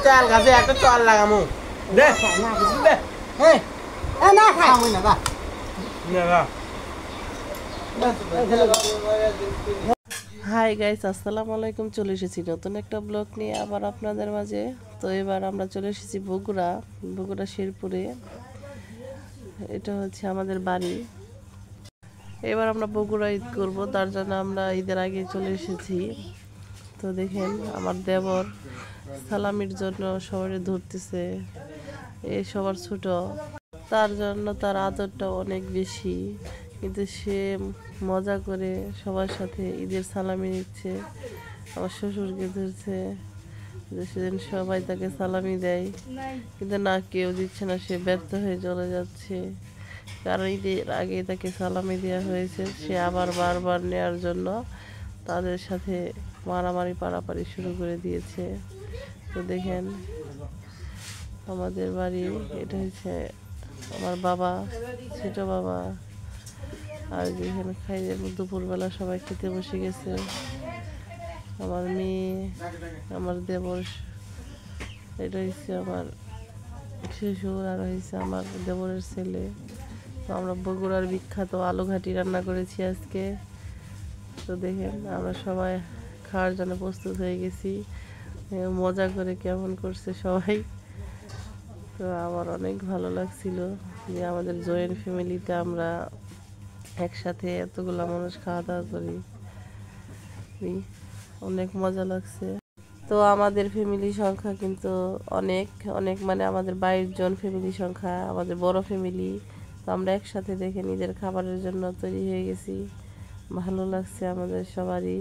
চাল গাছে একটা চাল লাগামু দে দে এই না খাই না বা না হাই গাইস, আসসালামু আলাইকুম। চলে এসেছি নতুন একটা ব্লগ নিয়ে আবার আপনাদের মাঝে। তো এবার আমরা চলে এসেছি বগুড়া শেরপুরে। এটা হচ্ছে আমাদের বাড়ি। এবার আমরা বগুড়া ঈদ করবো, তার জন্য আমরা ঈদের আগে চলে এসেছি। তো দেখেন আমার দেবর সালামির জন্য সবাই ধরতেছে। এই সবার ছোট, তার জন্য তার আদরটা অনেক বেশি, কিন্তু সে মজা করে সবার সাথে ঈদের সালামি নিচ্ছে। আমার শ্বশুরকে ধরছে যে সেদিন সবাই তাকে সালামি দেয়, কিন্তু না, কেউ দিচ্ছে না। সে ব্যর্থ হয়ে চলে যাচ্ছে, কারণ ঈদের আগে তাকে সালামি দেওয়া হয়েছে। সে আবার বারবার নেওয়ার জন্য তাদের সাথে মারামারি পারাপারি শুরু করে দিয়েছে। তো দেখেন আমাদের বাড়ি, এটা হচ্ছে আমার বাবা, ছোট বাবা। আর যেখানে খাইয়ে দুপুরবেলা সবাই খেতে বসে গেছে। আমার মেয়ে, আমার দেবর, এটা হচ্ছে আমার শ্বশুর, আর হয়েছে আমার দেবরের ছেলে। তো আমরা বগুড়ার বিখ্যাত আলু ঘাটি রান্না করেছি আজকে। তো দেখেন আমরা সবাই খাওয়ার জন্য প্রস্তুত হয়ে গেছি। মজা করে কেমন করছে সবাই। তো আমার অনেক ভালো লাগছিল যে আমাদের জয়েন্ট ফ্যামিলিতে আমরা একসাথে এতগুলা মানুষ খাওয়া দাওয়া করি, অনেক মজা লাগছে। তো আমাদের ফ্যামিলি সংখ্যা কিন্তু অনেক অনেক, মানে আমাদের 22 জন ফ্যামিলি সংখ্যা, আমাদের বড় ফ্যামিলি। তো আমরা একসাথে দেখে নিজের খাবারের জন্য তৈরি হয়ে গেছি। ভালো লাগছে আমাদের সবারই।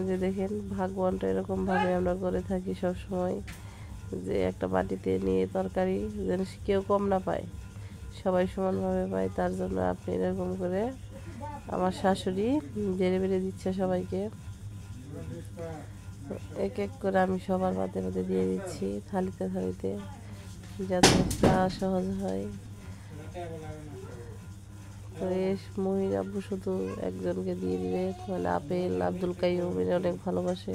যে দেখেন ভাগবনটা এরকমভাবে আমরা করে থাকি সব সময়, যে একটা বাটিতে নিয়ে তরকারি যেন কেউ কম না পায়, সবাই সমানভাবে পায়। তার জন্য আপনি এরকম করে আমার শাশুড়ি জেরে বেড়ে দিচ্ছে সবাইকে। এক এক করে আমি সবার মধ্যে মধ্যে দিয়ে দিচ্ছি থালিতে থালিতে, যাতে খাওয়া সহজ হয়। তো এই মহিলা আব্বু শুধু একজনকে দিয়ে দিবে, মানে আপেল আব্দুল কাইয়ুম, এটা অনেক ভালোবাসে,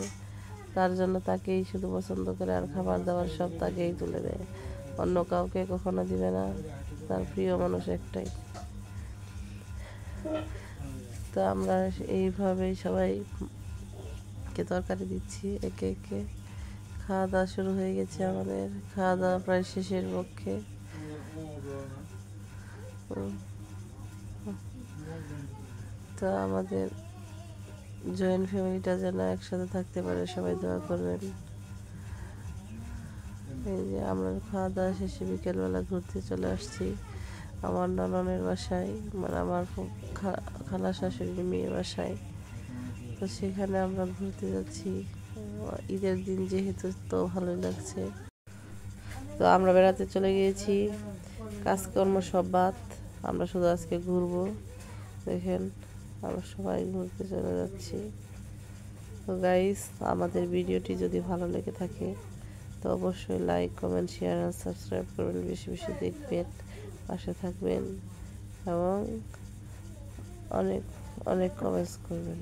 তার জন্য তাকেই শুধু পছন্দ করে। আর খাবার দাবার সব তাকেই তুলে দেয়, অন্য কাউকে কখনো দিবে না। তার প্রিয় মানুষ একটাই। তো আমরা এইভাবেই সবাইকে তরকারি দিচ্ছি একে একে। খাওয়া দাওয়া শুরু হয়ে গেছে আমাদের, খাওয়া দাওয়া প্রায় শেষের পক্ষে। তো আমাদের জয়েন্ট ফ্যামিলিটা যেন একসাথে থাকতে পারে, সবাই দোয়া করবেন। এই যে আমরা খাওয়া দাওয়া শেষে বিকেলবেলা ঘুরতে চলে আসছি আমার নননের বাসায়, মানে আমার খালা শাশুড়ির মেয়ের বাসায়। তো সেখানে আমরা ঘুরতে যাচ্ছি ঈদের দিন যেহেতু, তো ভালোই লাগছে। তো আমরা বেড়াতে চলে গিয়েছি, কাজকর্ম সব বাদ, আমরা শুধু আজকে ঘুরবো। দেখেন আমরা সবাই ঘুরতে চলে যাচ্ছি। তো গাইস, আমাদের ভিডিওটি যদি ভালো লেগে থাকে তো অবশ্যই লাইক, কমেন্ট, শেয়ার আর সাবস্ক্রাইব করবেন। বেশি বেশি দেখবেন, পাশে থাকবেন এবং অনেক অনেক কমেন্টস করবেন।